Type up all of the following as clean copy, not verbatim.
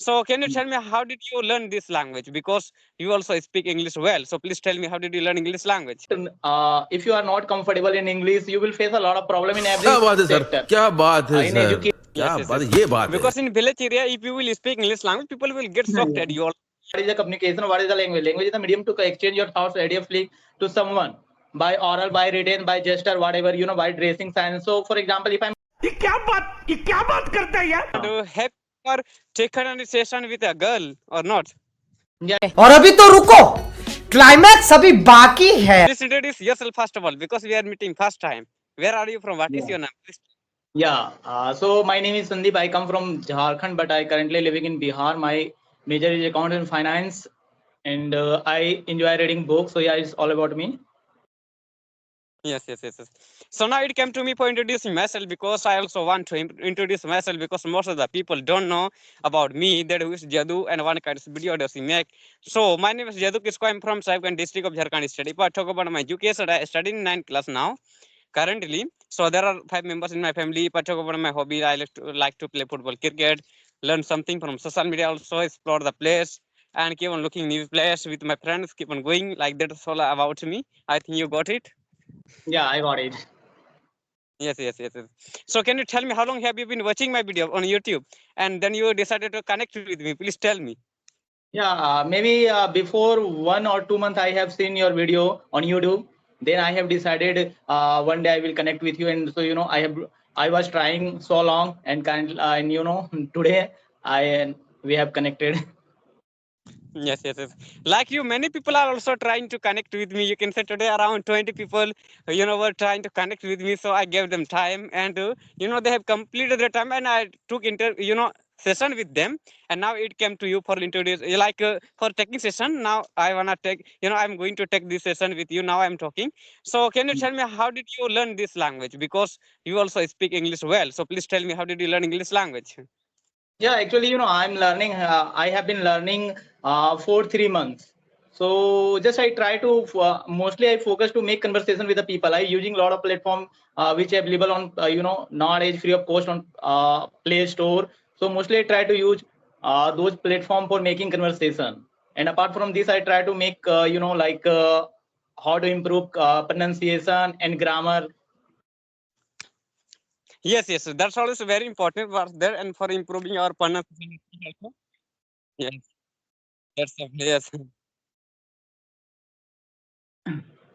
So can you tell me how did you learn this language? Because you also speak English well. So please tell me how did you learn English language? If you are not comfortable in English, you will face a lot of problem in every क्या बात है sir, sector. क्या बात है In sir, education, क्या Yes, yes, बात yes. है, ये बात है. Because in village area, if you will speak English language, people will get shocked at you. what is the communication? What is the language? Language is the medium to exchange your thoughts readily to someone by oral, by written, by gesture, whatever by dressing sense. So, for example, if I'm And have you ever taken a session with a girl or not? और अभी तो रुको, climax अभी बाकी है. Please introduce yourself first of all, because we are meeting first time. Where are you from? What is your name? Please. yeah, so my name is Sandeep. I come from Jharkhand, but I currently living in Bihar. My major is accounting and finance, and I enjoy reading books. So yeah, it's all about me. Yes. So now it came to me for introducing myself, because I also want to introduce myself, because most of the people don't know about me, that who is Jadu and what kind of video does he make. So my name is Jadu Kisko. I'm from Sahibganj district of Jharkhand state. If I talk about my education, I study in 9th class now currently. So there are 5 members in my family. If I talk about my hobby, I like to play football, cricket, learn something from social media, also explore the place and keep on looking new place with my friends, keep on going. Like that's all about me. I think you got it. Yeah, I got it. Yes. So can you tell me how long have you been watching my video on YouTube, and then you decided to connect with me? Please tell me. Yeah, maybe before 1 or 2 months, I have seen your video on YouTube. Then I have decided one day I will connect with you, and so I was trying so long, and and today we have connected. Yes. Like you, many people are also trying to connect with me. You can say today around 20 people, were trying to connect with me. So I gave them time, and they have completed their time, and I took session with them, and now it came to you for introduce, like for taking session. Now I wanna take, I'm going to take this session with you. Now I'm talking. So can you tell me how did you learn this language? Because you also speak English well. So please tell me how did you learn English language? Yeah, actually, I'm learning. I have been learning for 3 months. So just I try to mostly I focus to make conversation with the people. I using a lot of platform which are available on nowadays free of cost on Play Store. So mostly I try to use those platform for making conversation. And apart from this, I try to make like how to improve pronunciation and grammar. Yes. That's also very important for there and for improving our pronunciation also. Yes. Yes.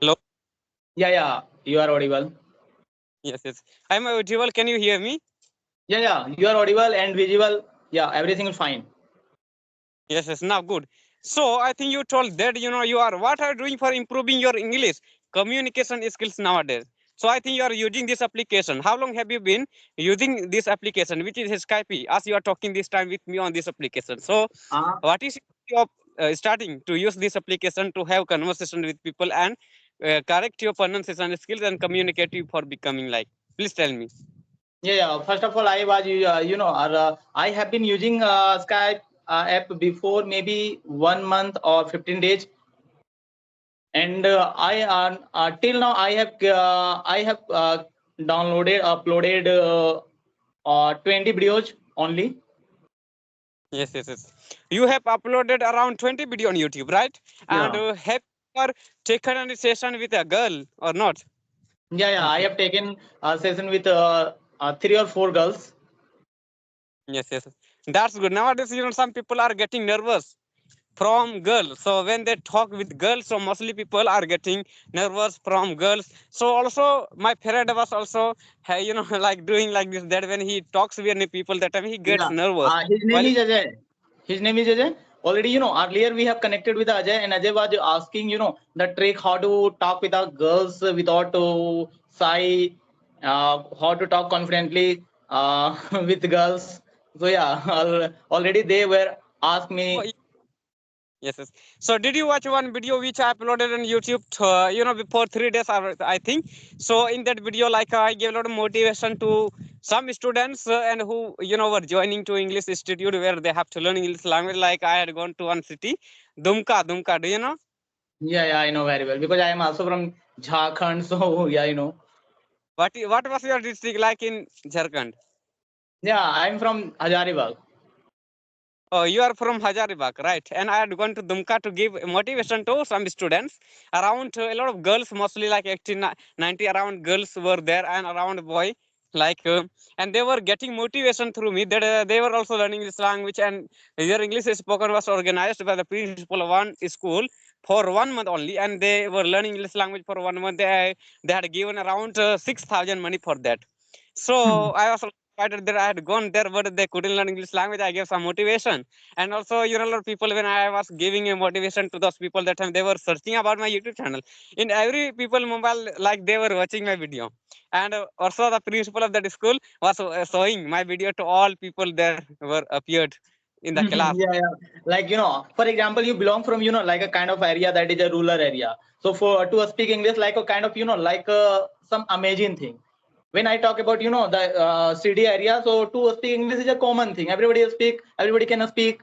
Hello. Yeah, you are audible. Yes. I'm audible. Can you hear me? Yeah, you are audible and visible. Yeah, everything is fine. Yes. Now good. So I think you told that you are what are you doing for improving your English communication skills nowadays. So I think you are using this application. How long have you been using this application, which is Skype, as you are talking this time with me on this application? So what is your starting to use this application to have conversation with people and correct your pronunciation skills and communicate you for becoming like? Please tell me. Yeah. First of all, I was, I have been using Skype app before maybe 1 month or 15 days, and I till now I have downloaded, uploaded 20 videos only. Yes. You have uploaded around 20 video on YouTube, right? And Yeah. have you ever taken any session with a girl or not? Yeah. I have taken a session with 3 or 4 girls. Yes. That's good. Nowadays, some people are getting nervous from girls. So when they talk with girls, so mostly people are getting nervous from girls. So also my friend was also, hey, like doing like this. That when he talks with any people, that time he gets Yeah. nervous. His name While is Ajay. His name is Ajay. Already, earlier we have connected with Ajay, and Ajay was asking, the trick how to talk with our girls without shy, how to talk confidently with girls. So yeah, already they were asked oh, me. yes. So did you watch one video which I uploaded on YouTube, before 3 days, I think. So in that video, like I gave a lot of motivation to some students and who, were joining to English Institute where they have to learn English language. Like I had gone to one city, Dumka. Do you know? Yeah, I know very well because I am also from Jharkhand. So yeah. What was your district like in Jharkhand? Yeah, I'm from Hazaribagh. Oh, you are from Hazaribagh, right? And I had gone to Dumka to give motivation to some students. Around a lot of girls, mostly like 18, 90 around girls were there, and around boy, like, and they were getting motivation through me. That they were also learning this language, and their English spoken was organized by the principal of one school for 1 month only, and they were learning English language for 1 month. They had given around 6,000 money for that. So I was excited that I had gone there, but they couldn't learn English language. I gave some motivation, and also a lot of people, when I was giving a motivation to those people that time, they were searching about my YouTube channel. In every people mobile, like they were watching my video, and also the principal of that school was showing my video to all people there were appeared in the class. Yeah, yeah. Like, for example, you belong from, like a kind of area that is a rural area. So for to speak English, like a kind of, like some amazing thing. When I talk about, the city area, so to speak English is a common thing. Everybody can speak.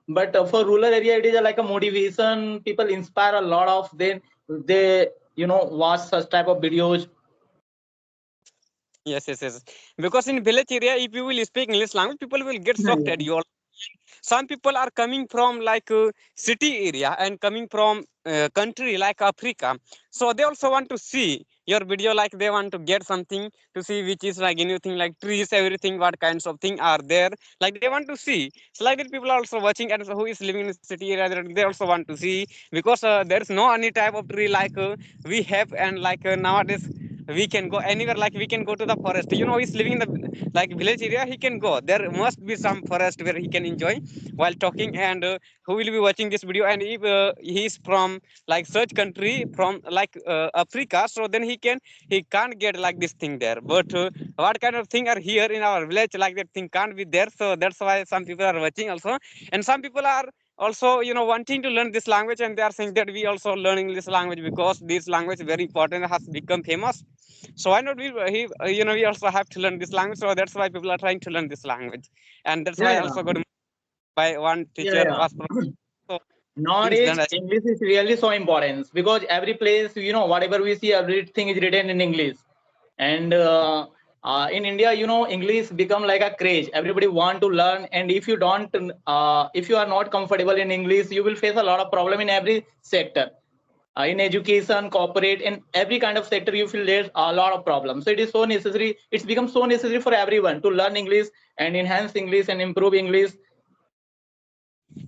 But for rural area, it is like a motivation. People inspire a lot of them. They, watch such type of videos. Yes, yes, yes. Because in village area, if you will speak English language, people will get shocked at you. Some people are coming from like city area and coming from country like Africa, so they also want to see your video, like they want to get something to see, which is like anything like trees, everything, what kinds of thing are there, like they want to see. So like that people are also watching, and who is living in city area, they also want to see, because there is no any type of tree like we have, and like nowadays we can go anywhere, like we can go to the forest, he's living in the like village area, he can go, there must be some forest where he can enjoy while talking, and who will be watching this video, and if he is from like such country from like Africa, so then he can't get like this thing there, but what kind of thing are here in our village, like that thing can't be there, so that's why some people are watching also. And some people are also wanting to learn this language, and they are saying that we also learning this language because this language is very important, has become famous, so why not we also have to learn this language, so that's why people are trying to learn this language, and that's Yeah, why I yeah, also got by one yeah, teacher yeah. was from, so since Nowadays, then I, English is really so important because every place, whatever we see, everything is written in English. And in India, English become like a craze. Everybody want to learn, and if you are not comfortable in English, you will face a lot of problem in every sector. In education, corporate, in every kind of sector, you feel there's a lot of problems. So it is so necessary. It's become so necessary for everyone to learn English and enhance English and improve English.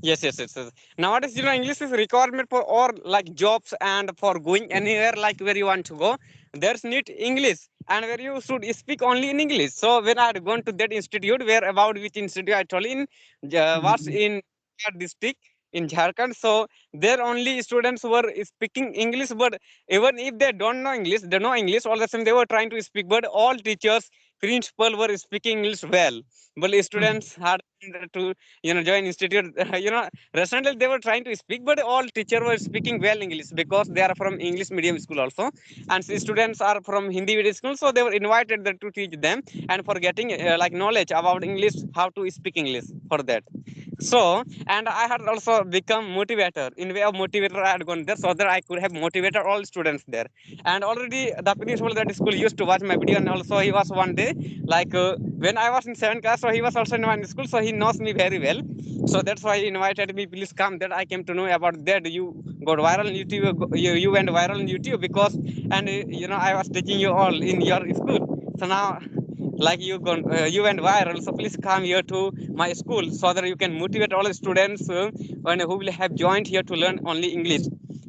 yes, yes, yes, yes. Nowadays, English is requirement for all like jobs and for going anywhere, like where you want to go. There's need English, and where you should speak only in English. So when I had gone to that institute, where about which institute I told in was in district in Jharkhand. So there only students were speaking English, but even if they don't know English, they know English. All the time they were trying to speak, but all teachers, principal were speaking English well. But students had to join institute. Recently they were trying to speak, but all teachers were speaking well English because they are from English medium school also, and students are from Hindi medium school, so they were invited there to teach them, and for getting like knowledge about English, how to speak English for that. So, and I had also become motivator, in way of motivator I had gone there, so that I could have motivated all students there. And already the principal of that school used to watch my video, and also he was one day like when I was in 7th class, so he was also in my school, so he knows me very well. So that's why he invited me, please come. That I came to know about that you got viral on YouTube, you went viral on YouTube because, and I was teaching you all in your school. So now, like you went viral, so please come here to my school so that you can motivate all the students and who will have joined here to learn only English.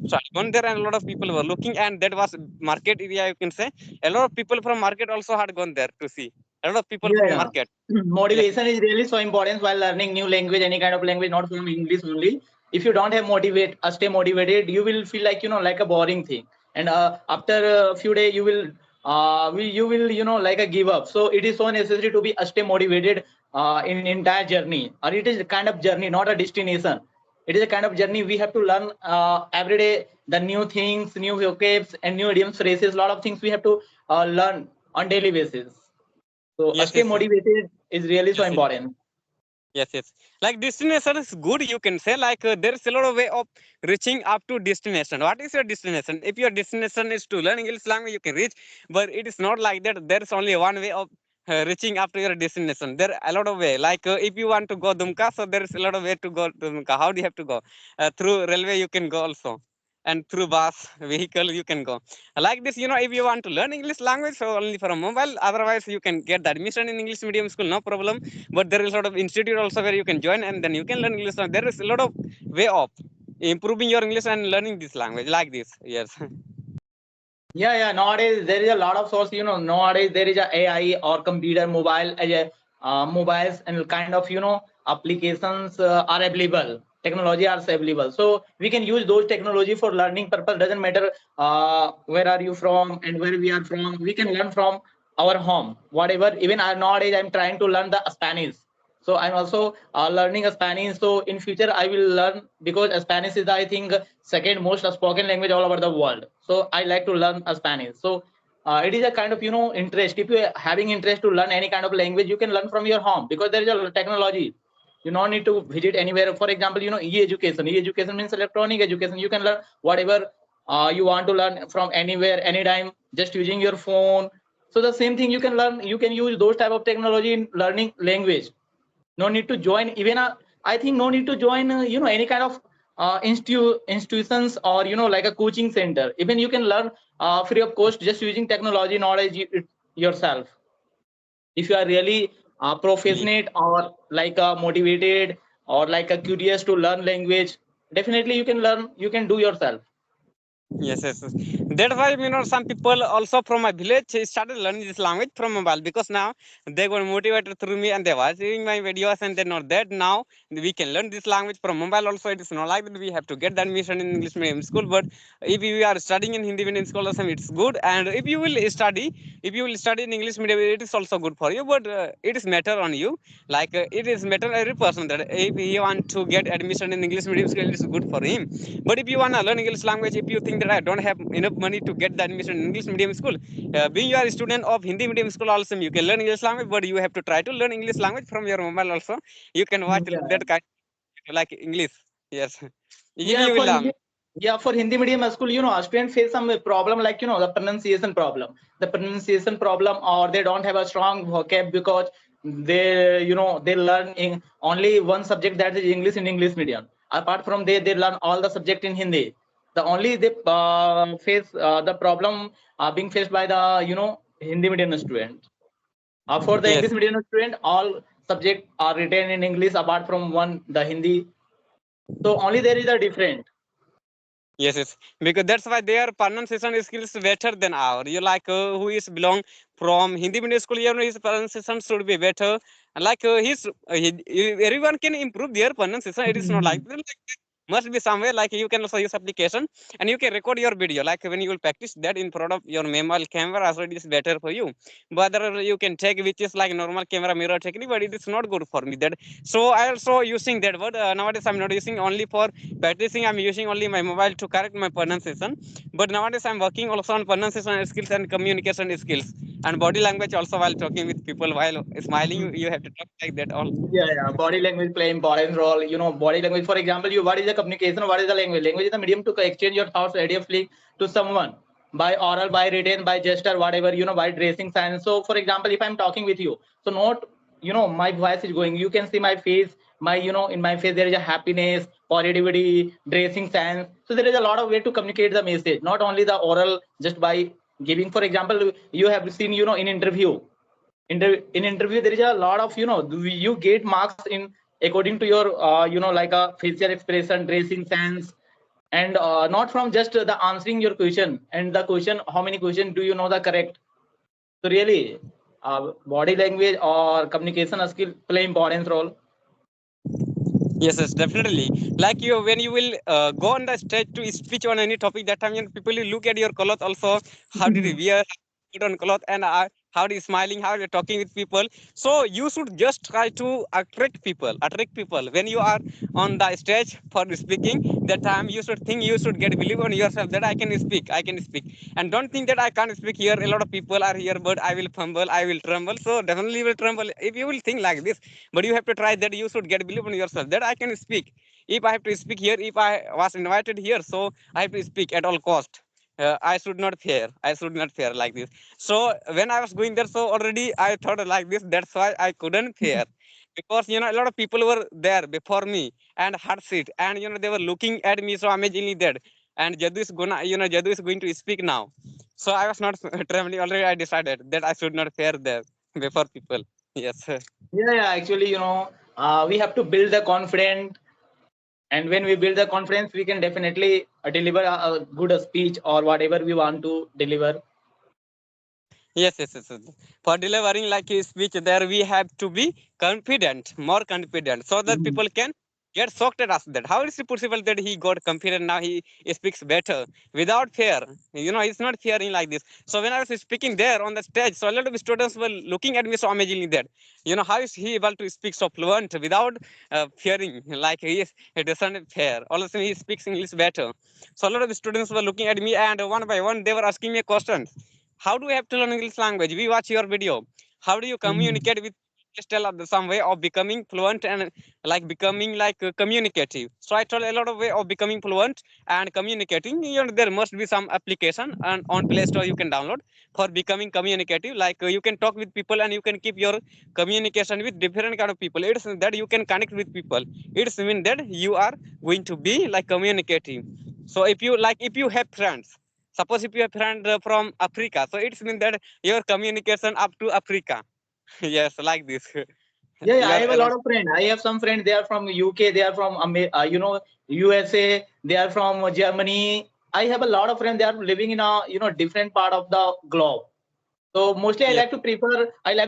So I went there, and a lot of people were looking, and that was market area, you can say. A lot of people from market also had gone there to see. A lot of people Yeah, from yeah. market. Yes. Motivation is really so important while learning new language, any kind of language, not from English only. If you don't have stay motivated, you will feel like like a boring thing, and after a few days, you will like a give up. So it is so necessary to be stay motivated in entire journey, or it is a kind of journey, not a destination. It is a kind of journey. We have to learn every day the new things, new vocabs, and new idioms, phrases. A lot of things we have to learn on daily basis. So Yes, stay yes, yes, motivated is really so yes, yes. important. Yes, yes. Like destination is good, you can say. Like there is a lot of way of reaching up to destination. What is your destination? If your destination is to learn English language, you can reach. But it is not like that. There is only one way of reaching up to your destination. There are a lot of way. Like if you want to go Dumka, so there is a lot of way to go to Dumka. How do you have to go? Through railway, you can go also, and through bus vehicle you can go. Like this, if you want to learn English language, so only from mobile. Otherwise, you can get the admission in English medium school, no problem. But there is a lot of institute also where you can join, and then you can learn English. So there is a lot of way of improving your English and learning this language like this. Yes. Yeah. Nowadays there is a lot of source. Nowadays there is a AI or computer, mobile, mobiles and kind of applications are available. Technology are available, so we can use those technology for learning purpose. Doesn't matter where are you from and where we are from. We can learn from our home, whatever. Even nowadays I'm trying to learn the Spanish. So I'm also learning Spanish. So in future I will learn, because Spanish is, I think, second most spoken language all over the world. So I like to learn Spanish. So it is a kind of interest. If you are having interest to learn any kind of language, you can learn from your home, because there is a technology. You don't need to visit anywhere. For example, e-education. E-education means electronic education. You can learn whatever you want to learn from anywhere, anytime, just using your phone. So the same thing you can learn. You can use those type of technology in learning language. No need to join even I think no need to join any kind of institutions, or like a coaching center. Even you can learn free of cost, just using technology knowledge yourself. If you are really professionate, or like motivated, or like a curious to learn language, definitely you can learn, you can do yourself. Yes. That's why some people also from my village started learning this language from mobile, because now they got motivated through me and they watching my videos, and they know that now we can learn this language from mobile also. It is not like that we have to get the admission in English medium school, but if you are studying in Hindi medium school also, it's good. And if you will study in English medium, it is also good for you. But it is matter on you. Like it is matter every person that if he want to get admission in English medium school, it is good for him. But if you want to learn English language, if you think that I don't have enough money to get the admission in English medium school, being you are a student of Hindi medium school also, you can learn English language, but you have to try to learn English language from your mobile also. You can watch Yeah. that kind like English. Yes. Easily Yeah, you will for learn. Hindi, yeah, for Hindi medium school, students face some problem, like the pronunciation problem, or they don't have a strong vocab, because they learn in only one subject, that is English, in English medium. Apart from they learn all the subject in Hindi. The only they face the problem being faced by the Hindi medium student. For the English Yes. medium student, all subjects are written in English apart from one, the Hindi. So only there is a different. Yes. Because that's why their pronunciation skills better than our. You like who is belong from Hindi medium school, his pronunciation should be better. And like everyone can improve their pronunciation. It is not like that. Must be somewhere like you can also use application, and you can record your video. Like when you will practice that in front of your mobile camera, so it is better for you. But other you can take which is like normal camera mirror technique, but it is not good for me. That so I also using that, but nowadays I'm not using only for practicing. I'm using only my mobile to correct my pronunciation. But nowadays I'm working also on pronunciation skills and communication skills and body language also while talking with people. While smiling, you have to talk like that all. Yeah. Body language play important role. Body language. For example, what is the communication? What is the language? Language is the medium to exchange your thoughts ideally to someone, by oral, by written, by gesture, whatever. By dressing sense. So, for example, if I'm talking with you, so not my voice is going. You can see my face. My in my face there is a happiness, positivity, dressing sense. So there is a lot of way to communicate the message. Not only the oral, just by giving. For example, you have seen in interview, in interview there is a lot of you get marks in according to your like a facial expression, dressing sense, and not from just the answering your question, and the question, how many questions do you know the correct. So really body language or communication skill play important role. Yes, definitely. Like you, when you will go on the stage to speak on any topic, that time people will look at your clothes also. How did you wear? Put on cloth, and how are you smiling? How are you talking with people? So you should just try to attract people. Attract people when you are on the stage for speaking. That time you should think, you should get believe on yourself that I can speak. I can speak, and don't think that I can't speak here. A lot of people are here, but I will fumble. I will tremble. So definitely will tremble if you will think like this. But you have to try that. You should get believe on yourself that I can speak. If I have to speak here, if I was invited here, so I have to speak at all cost. I should not fear. I should not fear like this. So when I was going there, so already I thought like this. That's why I couldn't fear, because a lot of people were there before me and had seat, and they were looking at me so amazingly there. And Jadu is going to speak now. So I was not trembling. Already I decided that I should not fear there before people. Yes. Yeah, yeah. Actually, we have to build the confidence, and when we build the confidence, we can definitely deliver a good speech or whatever we want to deliver. Yes. For delivering like his speech, there we have to be confident, more confident, so that Mhm. people can get shocked at us. That how is it possible that he got confident now? He speaks better without fear. He's not fearing like this. So when I was speaking there on the stage, so a lot of students were looking at me so amazingly. That how is he able to speak so fluent without fearing? Like he doesn't fear. All of a sudden he speaks English better. So a lot of students were looking at me, and one by one they were asking me questions. How do we have to learn English language? We watch your video. How do you Mhm. communicate with? Just tell us some way of becoming fluent and like becoming like communicative. So I told a lot of way of becoming fluent and communicating. There must be some application and on Play Store you can download for becoming communicative. Like you can talk with people and you can keep your communication with different kind of people. It's that you can connect with people. It's mean that you are going to be like communicative. So if you have friends, suppose if you have friend from Africa, so it's mean that your communication up to Africa. Yes, like this. Yeah, yeah, You I are have a lot of friends. I have some friends. They are from UK. They are from USA. They are from Germany. I have a lot of friends. They are living in a different part of the globe. So mostly yes, I like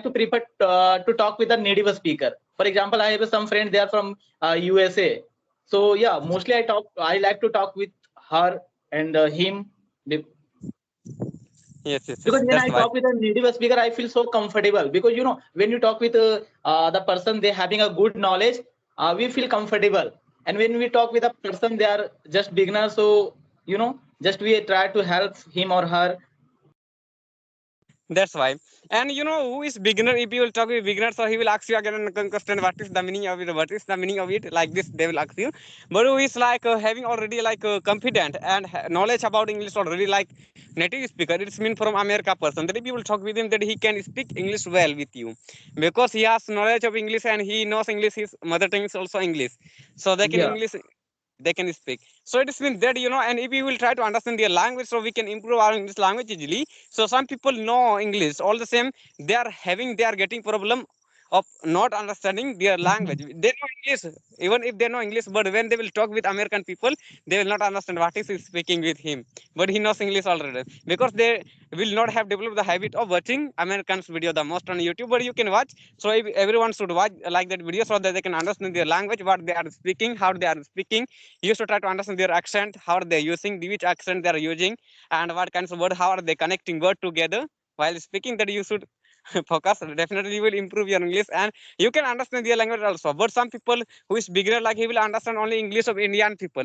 to prefer to talk with a native speaker. For example, I have some friends. They are from USA. So yeah, mostly I like to talk with her and him, yes. because when That's I why. talk with a native speaker, I feel so comfortable, because when you talk with the person, they having a good knowledge, we feel comfortable. And when we talk with a person, they are just beginner, so just we try to help him or her. That's why. And who is beginner? If you will talk with beginner, so he will ask you again and question what is the meaning of it, what is the meaning of it, like this they will ask you. But who is like having already like confident and knowledge about English already, like native speaker, it's mean from America person, that if you will talk with him, that he can speak English well with you, because he has knowledge of English and he knows English, his mother tongue is also English. So they can Yeah, English, they can speak. So it means that and if we will try to understand their language, so we can improve our English language easily. So some people know English, all the same they are getting problem of not understanding their language. They know English, even if they know English, but when they will talk with American people, they will not understand what is he speaking with him. But he knows English already, because they will not have developed the habit of watching Americans video the most on YouTube. But you can watch. So if everyone should watch like that video, so that they can understand their language, what they are speaking, how they are speaking. You should try to understand their accent, how are they using, which accent they are using, and what kinds of word, how are they connecting word together while speaking. That you should focus. Definitely you will improve your English, and you can understand their language also. But some people who is beginner, like he will understand only English of Indian people.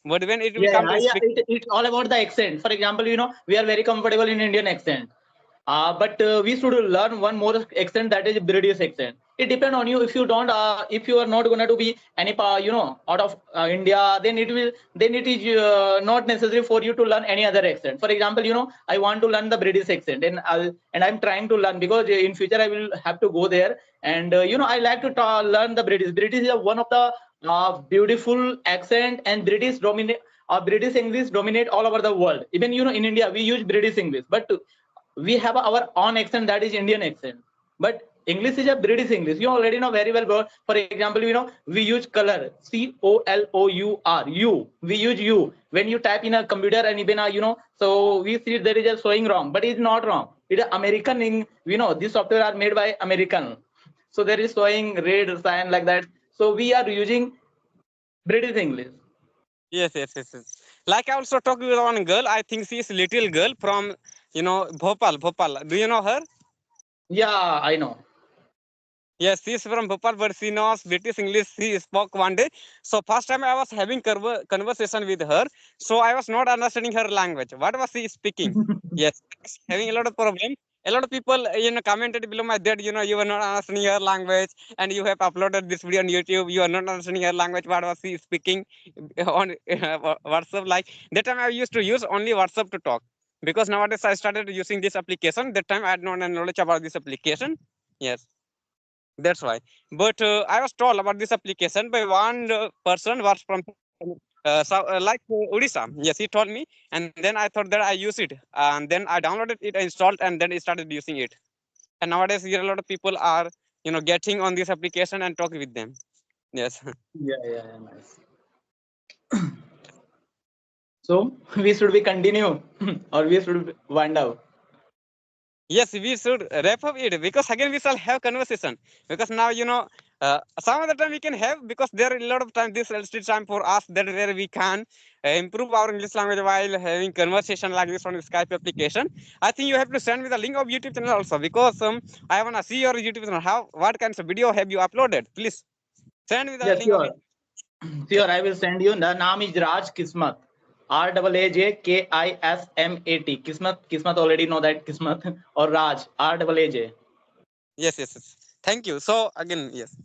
But when it will yeah, come yeah, to yeah. speak, It's all about the accent. For example, we are very comfortable in Indian accent. But we should learn one more accent, that is British accent. It depends on you. If you are not going to be out of India, then it is not necessary for you to learn any other accent. For example, I want to learn the British accent, and I'm trying to learn, because in future I will have to go there. And I like to learn the British. British is one of the beautiful accent, and British English dominate all over the world. Even in India we use British English, but we have our own accent, that is Indian accent. But English is a British English. You already know very well, bro. For example, we use color, COLOUR, you. We use you when you type in a computer, and even so we see there is a showing wrong, but it's not wrong. It is American. These software are made by American, so there is showing red sign like that. So we are using British English. yes. Like I also talked with one girl. I think she is little girl from Bhopal. Do you know her? Yeah, I know. Yes, she is from Bhopal, but she knows British English. She spoke one day. So first time I was having conversation with her, so I was not understanding her language. What was she speaking? Yes, I was having a lot of problem. A lot of people commented below my that you are not understanding your language, and you have uploaded this video on YouTube. You are not understanding your language. What was he speaking on WhatsApp? Like that time, I used to use only WhatsApp to talk, because nowadays I started using this application. That time I had no knowledge about this application. Yes, that's why. But I was told about this application by one person was from Odisha. Yes, he told me, and then I thought that I use it, and then I downloaded it, I installed, and then I started using it. And nowadays, here a lot of people are getting on this application and talk with them. Yes. Yeah, yeah, yeah, nice. So we should we continue or we should wind up? Yes, we should wrap up it, because again we shall have conversation, because now some of the time we can have, because there are a lot of time this is still time for us that where we can improve our English language while having conversation like this on the Skype application. I think you have to send me the link of YouTube channel also, because I wanna see your YouTube channel. How what kinds of video have you uploaded? Please send me the Yes, link of sure. it. Sure, I will send you. The name is Raj Kismat. RAAJKISMAT. Kismat. Kismat already know that Kismat or Raj. RAAJ. Yes, yes, yes. Thank you. So again, yes.